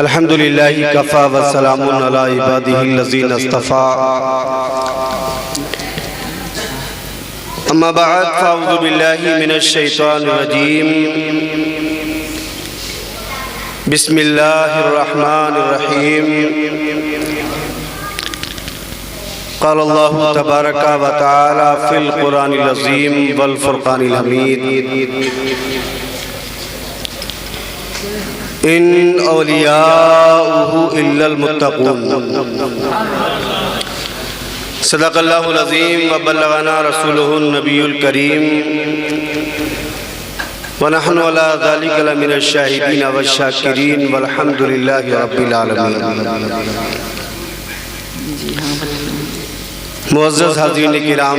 अल्हम्दुलिल्लाहि Kaffa व सलामुन अला इबादिहिल्लज़ीना इस्तफ़ा अम्मा बअद फ़अऊज़ु बिल्लाहि मिनश शैतानिर रजीम बिस्मिल्लाहिर रहमानिर रहीम क़ाल अल्लाहु तबारक व तआला फ़िल क़ुरानिल अज़ीम वल फ़ुरक़ानिल हमीद इन औलियाउहु इल्लल मुत्तक़ून। सदक़ल्लाहुल अज़ीम व बल्लगना रसूलुहुन नबियुल करीम व नहनु अला ज़ालिका लमिनश शाहिदीन वश शाकिरीन वल्हम्दुलिल्लाहि रब्बिल आलमीन। मुअज़्ज़ज़ हाज़रीन किराम,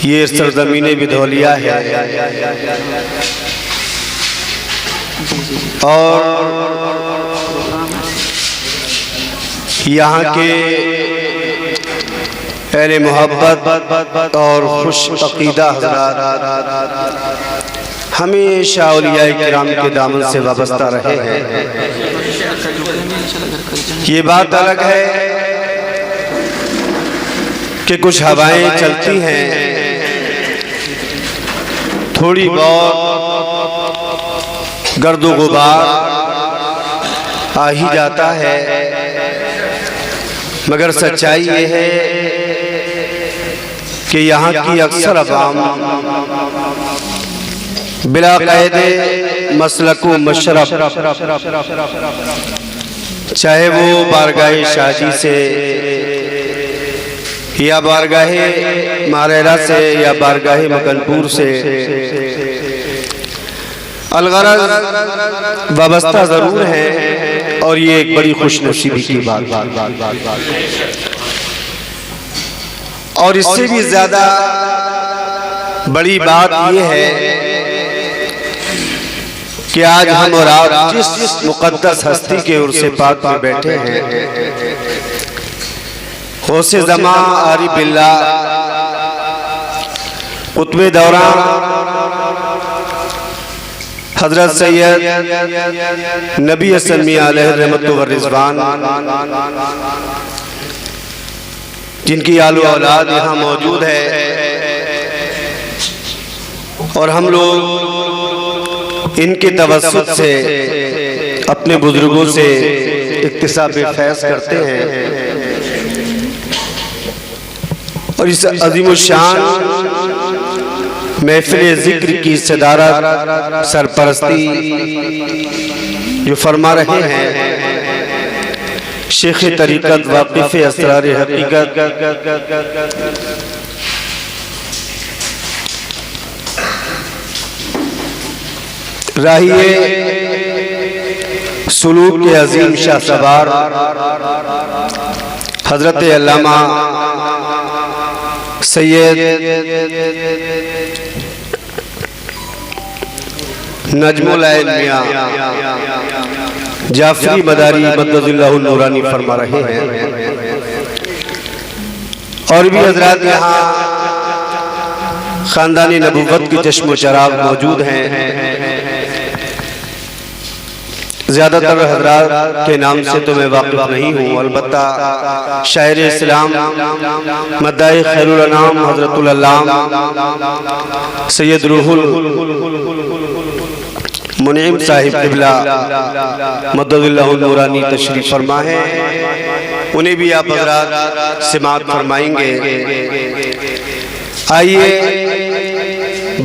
ये सरज़मीन बिधौलिया है और यहाँ के अहले मोहब्बत और खुश अक़ीदा हज़रात हमेशा औलिया किराम के दामन से वाबस्ता रहे हैं। ये बात अलग है कि कुछ हवाएं चलती हैं, थोड़ी बहुत गर्द गुबार आ ही जाता है, मगर सच्चाई ये है कि यहाँ की अक्सर अवाम बिला क़ैदे मसलक व मशरब, चाहे वो बारगाह शाजी से या बारगाह मारेरा से या बारगाह मकनपुर से, अलगरज वाबस्ता ज़रूर है और ये एक बड़ी खुशनसीबी की बात। और इससे भी ज़्यादा बड़ी बात ये है कि आज हम और आप जिस मुक़द्दस हस्ती के उर्से पाक में बैठे हैं, गौसे ज़मा आरिफ बिल्लाह कुतुब दौरान हज़रत सैयद नबी असलमी अलैहि रहमत व रिज़वान, जिनकी आलू औलाद यहाँ मौजूद है और हम लोग इनके तवस्सुत से अपने बुजुर्गों से इक्तिसाब फैज़ करते हैं और इस अज़ीमुश्शान महफ़िल ज़िक्र की सदारत सरपरस्ती जो फरमा रहे हैं शेख तरीक़त वाक़िफ़ असरार हक़ीक़त राहिए सुलूक के अज़ीम शाहसवार हज़रत अल्लामा सैयद नजमुल मियां जाफरी मदारी मद्दज़िल्लाहु नूरानी फरमा रहे हैं और भी हज़रात यहाँ ख़ानदानी नबूवत के चश्म चराग मौजूद हैं। ज़्यादातर हज़रात के नाम से तो मैं वाक़िफ़ नहीं हूँ, अलबत्ता शायर इस्लाम मद्दाए खैरुल अनाम हज़रतुल अल्लाम सैयद रूहुल मुनीम साहिब क़िबला मद्दज़िल्लाहु नूरानी तशरीफ़ फरमा है, उन्हें भी आप हज़रात समाअत फरमाएंगे। आइए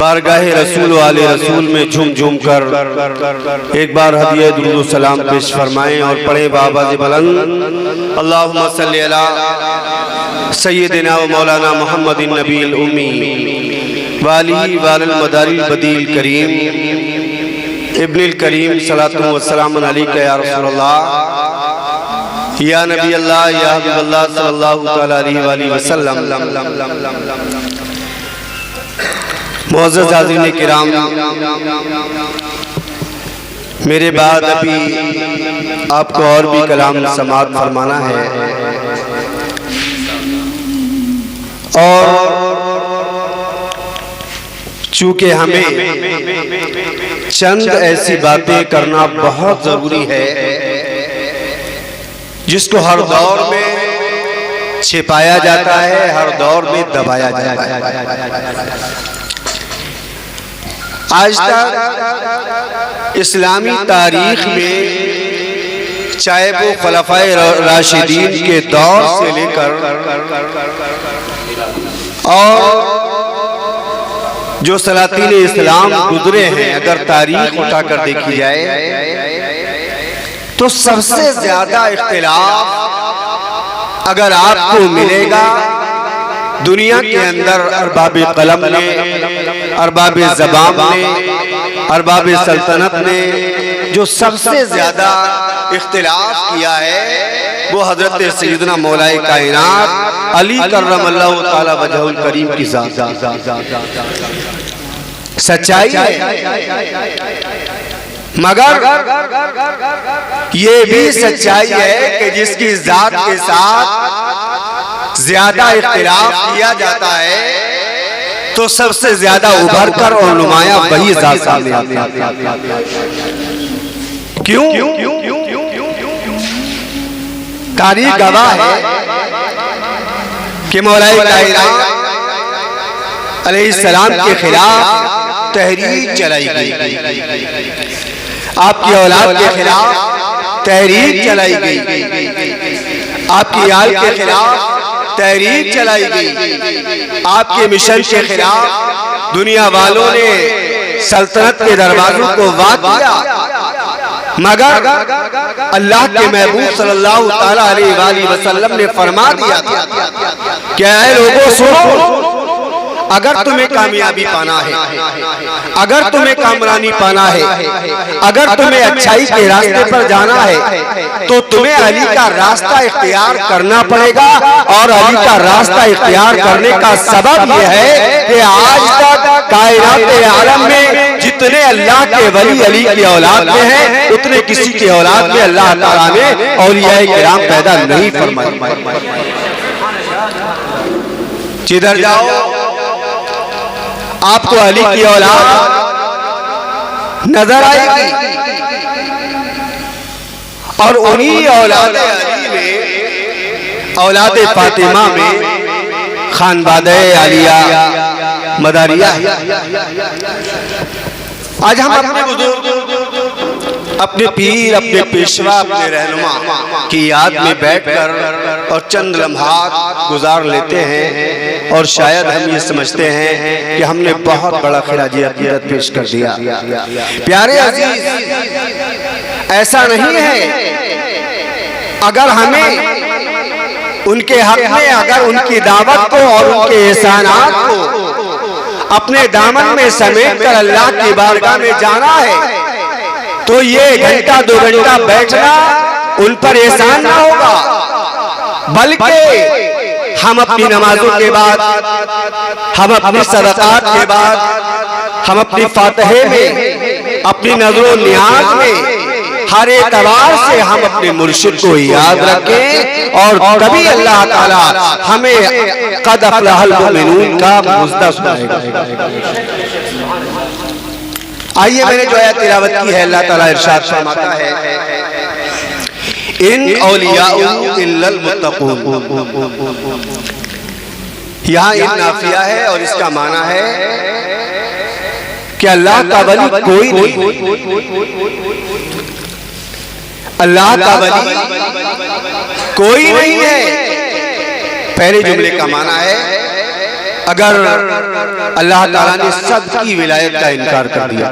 बारगाह रसूल वाले रसूल में झूम झूम कर एक बार हदिया दुरूद सलाम पेश फरमाएं और पढ़े बाबाज़ बुलंद अल्लाहुम्मा सल्ली अला सय्यदिना व मौलाना मुहम्मदिन नबील उम्मी वाली वालिल मदारिल बदील करीम इब्निल करीम सलातु व सलामुन अलैका या रसूलल्लाह या नबी अल्लाह या हबीब अल्लाह सल्लल्लाहु तआला अलैहि वसल्लम। मुअज़्ज़ज़ हाज़रीन किराम, मेरे बाद अभी आपको और भी कलाम समाअत फरमाना है और चूंकि हमें चंद ऐसी बातें करना बहुत जरूरी है जिसको हर दौर में छिपाया जाता है, हर दौर में दबाया जाता है। आज तक इस्लामी तारीख में चाहे वो खुलफाए राशिदीन के दौर से लेकर और जो सलातीन इस्लाम गुजरे हैं, अगर तारीख उठाकर देखी जाए तो सबसे ज्यादा इख्तिलाफ अगर आपको मिलेगा दुनिया के अंदर अरबाब कलम ने, अरबाब ज़बान ने, अरबाब सल्तनत ने जो सबसे ज्यादा इख्तिलाफ किया है वो हजरत सैयदना मौलाए कायनात अली कर्रमल्लाहु ताला वजहुल करीम की ज़ात। सच्चाई है, मगर ये भी सच्चाई है कि जिसकी ज़ात के साथ ज्यादा इख्तिलाफ किया जाता है तो सबसे ज्यादा उभर कर और नुमाया वही ज़ात सामने आती है। क्यों? तारीख गवाह है कि मौलाए कायनात अलैहिस्सलाम के खिलाफ तहरीक चलाई गई, आपकी औलाद के खिलाफ तहरीक चलाई गई, आपकी आल के खिलाफ तहरीक चलाई गई, आपके मिशन के खिलाफ दुनिया वालों ने सल्तनत के दरवाजों को वाक किया, मगर अल्लाह के महबूब सल्लल्लाहु ताला अलैहि वसल्लम ने फरमा दिया था कि ऐ लोगों सुनो, अगर तुम्हें कामयाबी पाना है, अगर तुम्हें कामरानी पाना है, अगर तुम्हें अच्छाई के रास्ते पर जाना है तो तुम्हें अली का रास्ता इख्तियार करना पड़ेगा। और अली का रास्ता इख्तियार करने का सबब यह है कि आज तक कायनात आलम में जितने अल्लाह के वली अली की औलाद में हैं, उतने किसी की औलाद में अल्लाह ताला ने औलियाए किराम पैदा नहीं फरमाए। जिधर जाओ आपको अली की औलाद नजर आएगी और उन्हीं औलाद अली में, औलाद फातिमा में खानवादे आलिया मदारिया है। आज हम अपने बुजुर्ग, अपने पीर, अपने पेशवा, अपने रहनुमा की याद में बैठकर और चंद लम्हात गुजार लेते हैं और शायद हम ये समझते हैं कि हमने बहुत बड़ा खिराज अकीदत पेश कर दिया। प्यारे अजीज, ऐसा नहीं है। अगर हमें उनके हक में, अगर उनकी दावत को और उनके एहसानात को अपने दामन में समेट कर अल्लाह की बारगाह में जाना है तो ये घंटा 2 घंटा बैठना उन पर एहसान ना होगा, बल्कि हम अपनी नमाजों के बाद, हम अपनी सदकात के बाद, हम अपनी फातहे में, अपनी नजरों नियाज में हर एतबार से हम अपने मुर्शिद को याद रखें और तभी अल्लाह ताला हमें क़द अफ़लहल मुमिनून का मुज़्ज़ा सुनाएगा। आइए, मैंने जो आयत तिलावत की है, अल्लाह ताला इरशाद फरमाता है, इन औलियाउ इल्लल मुत्तक़ून। यहाँ इन नाफिया है और इसका माना है कि अल्लाह का वली कोई नहीं, अल्लाह का वली कोई नहीं है। पहले जुमले का माना है अगर अल्लाह ताला ने सबकी विलायत का इनकार कर दिया,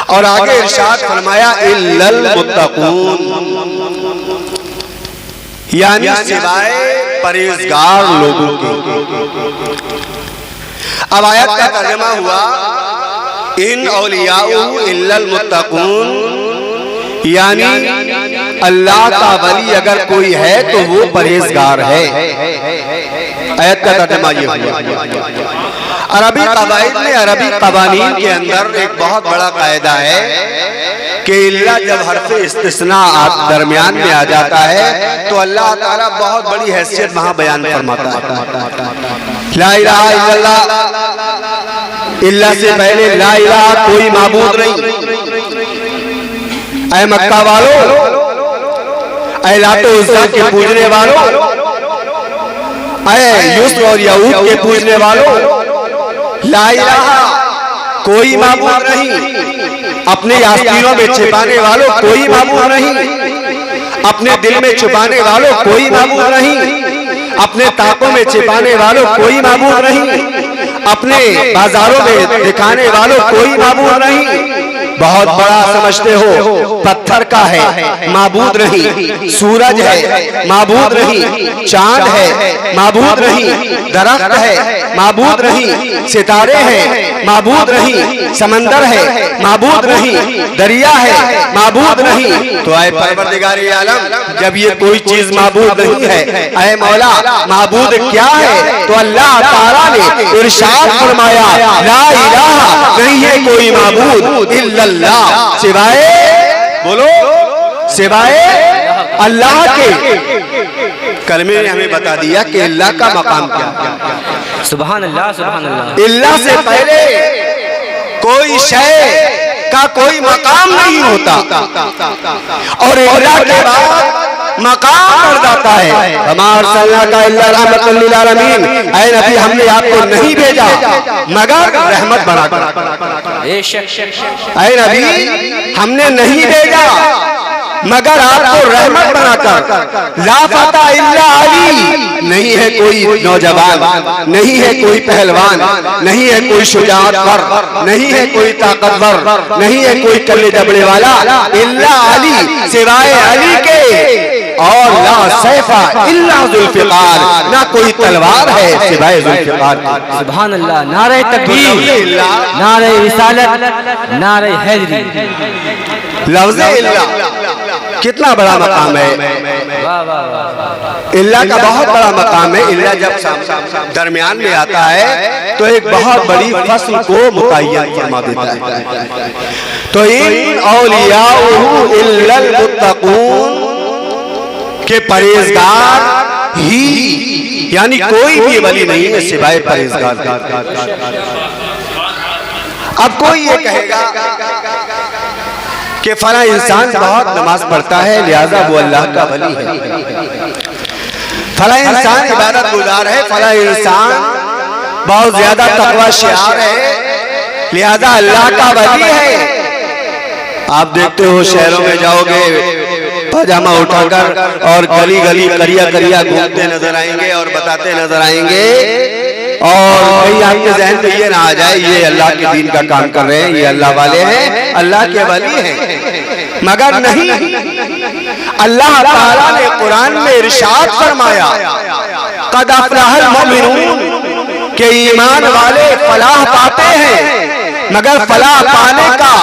और आगे इरशाद फरमाया इल्लल मुत्तक़ून, यानी सिवाय परहेजगार लोगों के। अब आयत का तर्जुमा हुआ इन औलियाउ इल्लल मुत्तक़ून, यानी अल्लाह का वली अगर कोई है तो वो परहेजगार है। आयत का तर्जुमा ये हुआ। अरबी कवायद में, अरबी कवानीन के अंदर एक बहुत बड़ा कायदा है कि इल्ला जब हर्फ इस्तिस्ना दरमियान में आ जाता है तो अल्लाह ताला बहुत बड़ी हैसियत वहां बयान फरमाता है। ला इलाहा इल्लल्लाह, इल्ला से पहले ला इलाहा, कोई माबूद नहीं। ऐ मक्का वालों, ऐ लातो उज़्ज़ा के पूजने वालों, ऐ यूसुफ और यहूद के पूजने वालों, ला इलाहा, कोई माबूद नहीं। अपने आस्तीनों में छिपाने वालों, कोई माबूद नहीं। अपने दिल में छुपाने वालों, कोई माबूद नहीं। अपने ताकों में छिपाने वालों, कोई माबूद नहीं। अपने बाजारों में दिखाने वालों, कोई माबूद नहीं। बहुत बड़ा समझते हो, पत्थर का है, माबूद नहीं। सूरज है, माबूद नहीं। चांद है, माबूद नहीं। दरख्त है, माबूद नहीं। सितारे हैं, माबूद नहीं। समंदर है, माबूद नहीं। दरिया है, माबूद नहीं। तो ऐ परवरदिगारे आलम, जब ये कोई चीज माबूद नहीं है, ऐ मौला माबूद क्या है? तो अल्लाह ताला ने इरशाद फरमाया, ला इलाहा, नहीं है कोई माबूद इल्लल्लाह, सिवाय, बोलो, सिवाय अल्लाह के। कलमे ने हमें बता दिया कि अल्लाह का मकाम क्या है। सुभान अल्लाह, सुभान अल्लाह। अल्लाह से पहले कोई शय का कोई मकाम नहीं होता और अल्लाह के बाद मकाम बढ़ जाता है। हमारा सल्ला का इल्ला रहमतुल लिल आलमीन, ऐ नबी हमने आपको नहीं भेजा मगर रहमत बनाकर। ऐ नबी हमने नहीं भेजा मगर आपको रहमत बनाकर। ला फता इल्ला अली, नहीं है कोई नौजवान, नहीं है कोई पहलवान, नहीं है कोई शुजाअतवर, नहीं है कोई ताकतवर, नहीं है कोई कल्ले जबड़े वाला, इल्ला अली, सिवाय अली के। और ला सैफा इल्ला जुल्फिकार, ना कोई तलवार है सिवाय जुल्फिकार की। सुभान अल्लाह। नारे तकबीर, नारे रिसालत, नारे हैदरी। लफ्ज़ इल्ला कितना बड़ा मकाम है। इल्ला का बहुत बड़ा मकाम है। इल्ला जब दरमियान में आता है तो एक बहुत बड़ी फसल को मुतय्यन फरमा देता है। तो इन औलियाउहु इल्लल मुत्तकून के परहेजगार ही, यानी कोई भी वली नहीं है सिवाय परहेजगार का। अब कोई ये कहेगा कि फला इंसान बहुत नमाज पढ़ता है लिहाजा वो अल्लाह का वली है, फला इंसान इबादत गुजार है, फला इंसान बहुत ज्यादा तकवा शियार है लिहाजा अल्लाह का वली है। आप देखते हो शहरों में जाओगे पजामा उठाकर और गली गली करिया करिया घूमते नजर आएंगे और बताते नजर आएंगे, और कहीं आपके जहन में ये ना आ जाए ये अल्लाह के दीन का काम कर रहे हैं, ये अल्लाह वाले हैं, अल्लाह के वली हैं। मगर नहीं, अल्लाह ताला ने कुरान में इरशाद फरमाया, क़द अफ़लहल मुमिनून, के ईमान वाले फलाह पाते हैं। मगर फलाह पाने का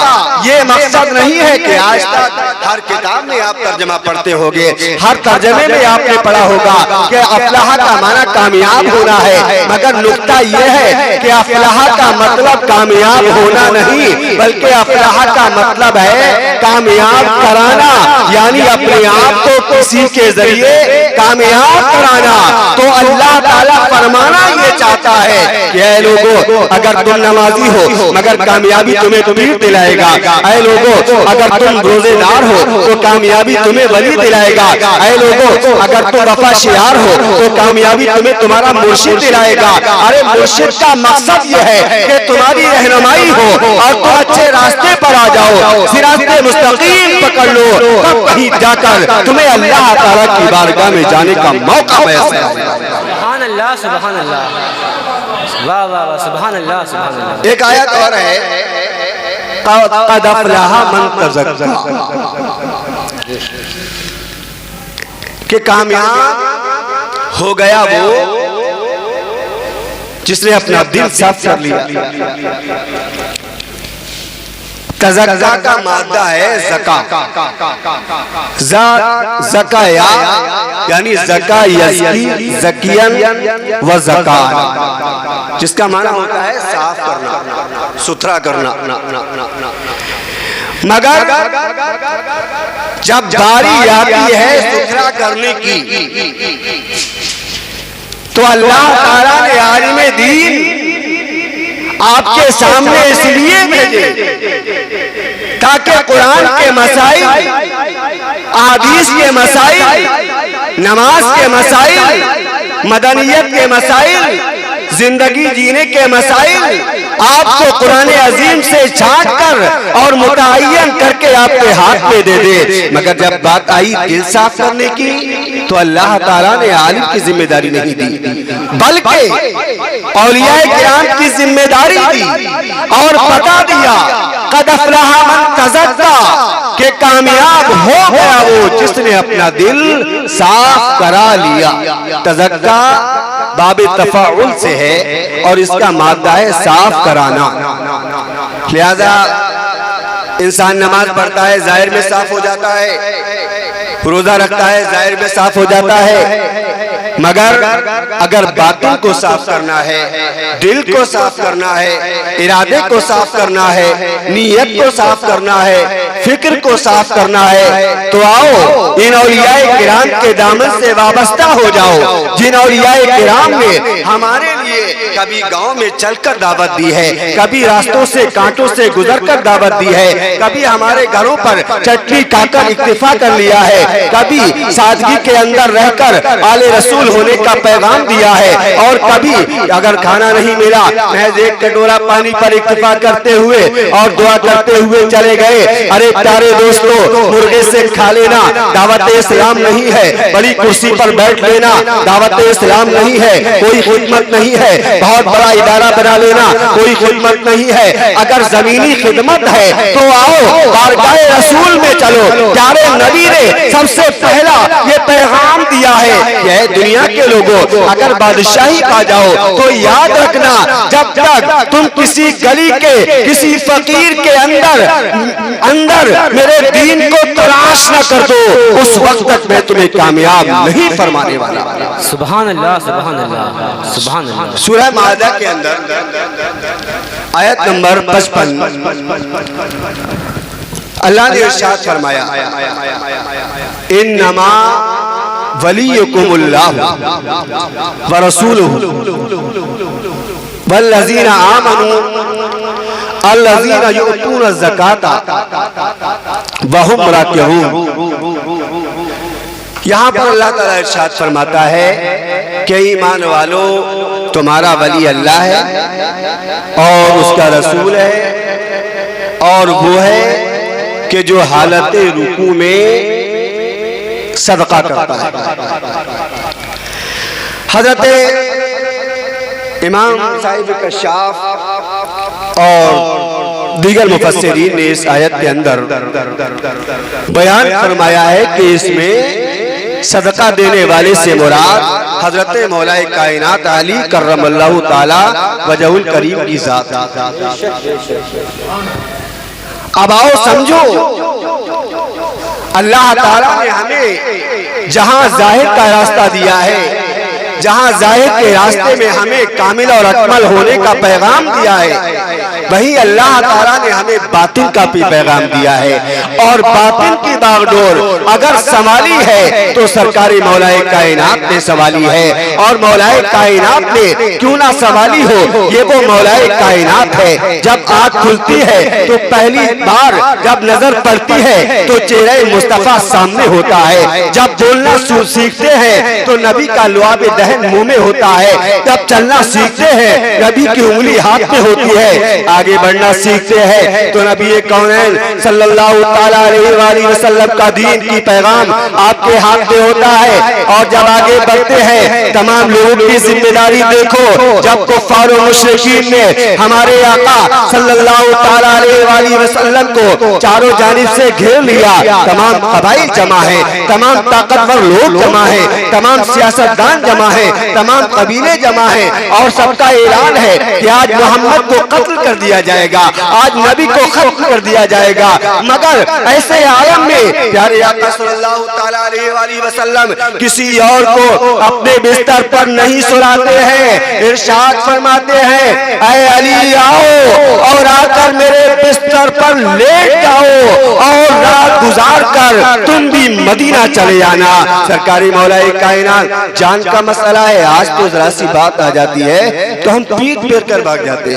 ये मकसद नहीं है कि आज तक हर किताब में आप तर्जमा पढ़ते होंगे, हर तर्जमे में आपने पढ़ा होगा कि अफलाह का माना कामयाब होना है। मगर नुक्ता यह है कि अफलाह का मतलब कामयाब होना नहीं, बल्कि अफलाह का मतलब है कामयाब कराना, यानी अपने आप को किसी के जरिए कामयाब कराना। तो अल्लाह ताला फरमाना ये चाहता है कि ऐ लोगों, अगर तुम नमाजी हो मगर कामयाबी तुम्हें पीर दिलाएगा। ऐ लोगों, अगर तुम रोजेदार हो तो कामयाबी तुम्हें वली दिलाएगा। ऐ लोगों, अगर तुम वफा शियार हो तो कामयाबी तुम्हें तुम्हारा मुर्शिद दिलाएगा। अरे मुर्शिद का मकसद ये है कि तुम्हारी रहनुमाई हो और तुम अच्छे रास्ते पर आ जाओ, सिराते मुस्तकीम पकड़ लो, तब कहीं जाकर तुम्हें अल्लाह ताला की बारगाह में जाने का मौका मैसर होगा। सुभान अल्लाह, सुभान अल्लाह, वाह वाह वाह, सुभान अल्लाह, सुभान अल्लाह। एक आयत और है, क़द अफ़लह मन तज़क्का, कि कामयाब हो गया वो जिसने अपना दिल साफ कर लिया। तज़क्का का मादा है ज़का, ज़काया यानी ज़का यज़की ज़कियन व ज़कान, जिसका माना होता है साफ करना, सुथरा करना। मगर जब बारी आती है सुथरा करने की तो अल्लाह ताला ने आलिम दीन आपके सामने इसलिए भेजे ताकि कुरान के मसाइल, हदीस के मसाइल, नमाज के मसाइल, मदनियत के मसाइल, जिंदगी जीने के मसाइल आपको कुरान अजीम से छांट कर और मुतय्यन करके आपके हाथ में दे दे। मगर जब बात आई दिल साफ करने की तो अल्लाह ताला ने आलिम की जिम्मेदारी नहीं दी, बल्कि औलियाए किराम की जिम्मेदारी दी और बता दिया क़द अफ़लहा मन तज़क्का, के कामयाब हो गया वो जिसने अपना दिल साफ करा लिया। तज़क्का बाब तफ़ाउल से है और इसका मादा है साफ कराना। लिहाजा इंसान नमाज पढ़ता है जाहिर में साफ हो जाता है, रोजा रखता है जाहिर में साफ हो जाता है, मगर अगर बातों को साफ करना है, दिल को साफ करना है, इरादे को साफ करना है, नीयत को साफ करना है, फिक्र को साफ करना है, तो आओ इन औलियाए किराम के दामन से वाबस्ता हो जाओ, जिन औलियाए किराम ने हमारे लिए कभी गांव में चलकर दावत दी है, कभी रास्तों से कांटों से गुजरकर दावत दी है, कभी हमारे घरों पर चटनी खाकर इक्तिफा कर लिया है, कभी सादगी के अंदर रहकर आले रसूल होने का पैगाम दिया है, और कभी अगर खाना नहीं मिला महज एक कटोरा पानी पर इक्तिफा करते हुए और दुआ करते हुए चले गए। अरे प्यारे दोस्तों, मुर्गे से खा लेना दावत इस्लाम नहीं है, बड़ी कुर्सी पर बैठ लेना दावत इस्लाम नहीं है, कोई खिदमत नहीं है, बहुत बड़ा इदारा बना लेना कोई खिदमत नहीं है। अगर जमीनी खिदमत है तो आओ बारगाहे रसूल में चलो। प्यारे नबी ने सबसे पहला ये पैगाम दिया है, यह दुनिया के लोगों अगर बादशाही पा जाओ तो याद रखना, जब तक तुम किसी गली के किसी फकीर के अंदर मेरे दीन को तलाश न कर दो, उस वक्त तक मैं तुम्हें कामयाब नहीं फरमाने वाला। सुभान अल्लाह, सुभान अल्लाह, सुभान अल्लाह। सूरह माइदा के अंदर आयत नंबर 55 अल्लाह ने इरशाद फरमाया, इन्नमा वलियुकुमुल्लाह व रसूलुहु वल्लज़ीना आमनू अल्लज़ीना युअतूना ज़काता व हुम राकिऊन। यहाँ पर अल्लाह ताला इरशाद फरमाता है कि ईमान वालों, तुम्हारा वली अल्लाह है और उसका रसूल है, और वो है कि जो हालत रुकू में सदका करता है। हज़रत इमाम साहिब कश्शाफ और दीगर मुफस्सिरीन ने इस आयत के अंदर बयान फरमाया है कि इसमें सदका देने वाले से मुराद हजरत मौलाए कायनात अली करमल्लाहु ताला वजहुल करीम की जात। अब आओ समझो, अल्लाह ताला ने हमें जहां जाहिर का रास्ता दिया है, जहां जाहिर के रास्ते में हमें कामिल और अकमल होने का पैगाम दिया है, वहीं अल्लाह ताला ने हमें बातिन का भी पैगाम दिया है। और बातिन की बागडोर अगर संभाली है तो सरकारी मौलाए कायनात ने संभाली है, और मौलाए कायनात ने क्यों ना संभाली हो, ये वो मौलाए कायनात है। जब आँख खुलती है तो पहली बार जब नजर पड़ती है तो चेहरे मुस्तफा सामने होता है, जब बोलना सीखते हैं तो नबी का लुआब दहन मुंह में होता है, जब चलना सीखते हैं नबी की उंगली हाथ में होती है, आगे बढ़ना सीखते हैं तो नबी कौनैन सल्लल्लाहु ताला अलैहि वसल्लम का दीन की पैगाम आपके हाथ में होता है। और जब आगे बढ़ते हैं तमाम लोगों की जिम्मेदारी देखो, जब कुफ्फार और मुशरिकीन ने हमारे आका सल्लल्लाहु ताला अलैहि वसल्लम को चारों जानिब से घेर लिया, तमाम कबाइल जमा है, तमाम ताकतवर लोग जमा है, तमाम सियासतदान जमा है, तमाम कबीले जमा है, और सबका ऐलान है कि आज मोहम्मद को कत्ल कर दिया दिया जाएगा, आज नबी को खत्म कर दिया जाएगा। मगर ऐसे आलम में प्यारे आका सल्लल्लाहु तआला अलैहि वसल्लम किसी और को अपने बिस्तर पर नहीं सुलाते हैं। इरशाद फरमाते हैं, ऐ अली आओ और आकर मेरे बिस्तर पर लेट जाओ और रात गुजार कर तुम भी मदीना चले आना। सरकारी मौलाए कायनात जान का मसला है, आज तो जरा सी बात आ जाती है तो हम पीठ फेर कर भाग जाते हैं।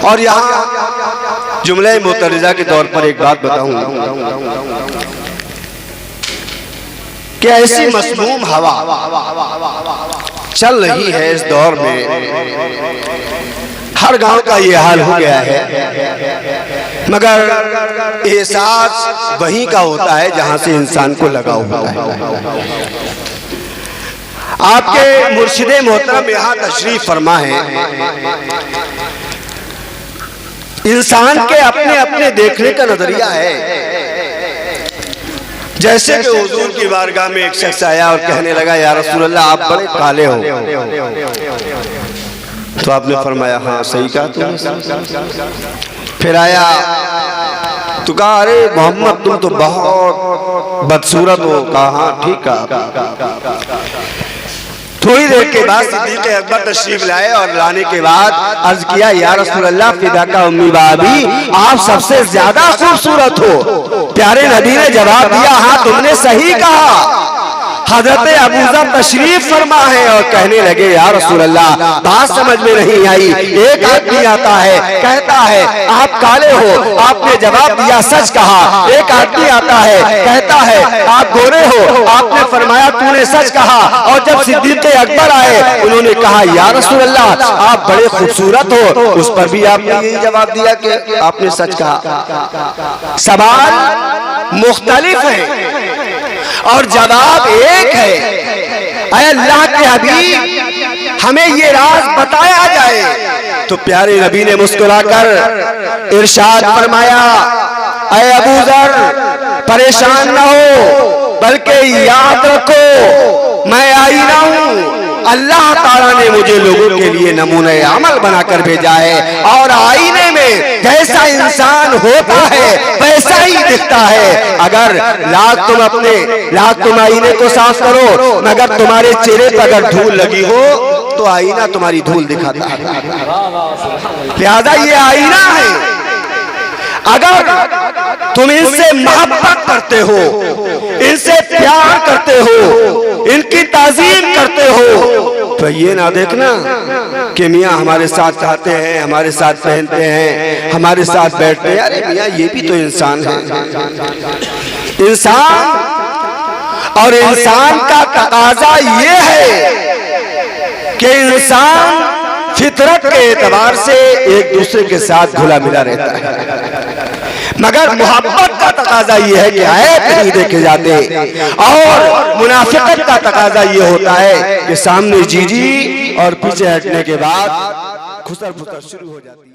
और यहाँ जुमले मुतरज़ा के तौर पर एक बात बताऊं कि ऐसी मसमूम हवा चल रही है इस दौर में, हर गांव का ये हाल हो गया है, मगर एहसास वहीं का होता है जहां से इंसान को लगाव होता है। आपके मुर्शिदे मोहतरम यहाँ तशरीफ फरमा है। इंसान के अपने अपने देखने का नजरिया है। जैसे कि हुजूर की बारगाह में एक शख्स आया और कहने लगा, या रसूल अल्लाह आप बड़े काले हो। तो आपने फरमाया, हाँ सही कहा तुमने। फिर आया तो कहा, अरे मोहम्मद तुम तो बहुत बदसूरत हो। कहा हाँ ठीक कहा। थोड़ी देर के बाद सिद्दीक़ अकबर तशरीफ लाए और लाने के बाद अर्ज किया, या रसूल अल्लाह फिदा का उम्मी बाबी आप सबसे ज्यादा खूबसूरत हो। प्यारे नबी ने जवाब दिया, हाँ तुमने सही कहा। हजरत अबू ज़र तशरीफ फरमा है और कहने लगे, या रसूल अल्लाह बात समझ में नहीं आई। एक आदमी आता है कहता है आप काले हो, आपने जवाब दिया सच कहा। एक आदमी आता है कहता है आप गोरे हो, आपने फरमाया तूने सच कहा। और जब सिद्दीक़ अकबर आए उन्होंने कहा, या रसूल अल्लाह आप बड़े खूबसूरत हो, उस पर भी आपने यही जवाब दिया कि आपने सच कहा। सवाल मुख्तलिफ है और जवाब एक है। ऐ अल्लाह के हबीब हमें ये राज बताया जाए। तो प्यारे नबी ने मुस्कुराकर इरशाद फरमाया, ऐ अबू ज़र परेशान न हो, बल्कि याद रखो मैं आईना हूँ। अल्लाह ताला ने मुझे लोगों के लिए नमूने अमल बनाकर भेजा है और आईने में जैसा इंसान होता है वैसा ही दिखता है। अगर लाख तुम आईने को साफ करो, मगर तुम्हारे चेहरे पर अगर धूल लगी हो तो आईना तुम्हारी धूल दिखाता है। लिहाजा ये आईना है। अगर तुम इनसे मोहब्बत करते हो, इनसे प्यार करते हो, इनकी ताज़ीम करते हो, तो ये ना देखना कि मियाँ हमारे साथ खाते हैं, हमारे साथ पहनते हैं, हमारे साथ बैठते हैं। अरे मियाँ ये भी तो इंसान है। इंसान और इंसान का तकाजा ये है कि इंसान फितरत के एतबार से एक दूसरे के साथ घुला मिला रहता है, मगर मोहब्बत का तकाजा ये है कि ऐब नहीं देखे जाते। और मुनाफिकत का तकाजा ये होता है कि सामने जी और पीछे हटने के बाद खुसर फुसर शुरू हो जाती है।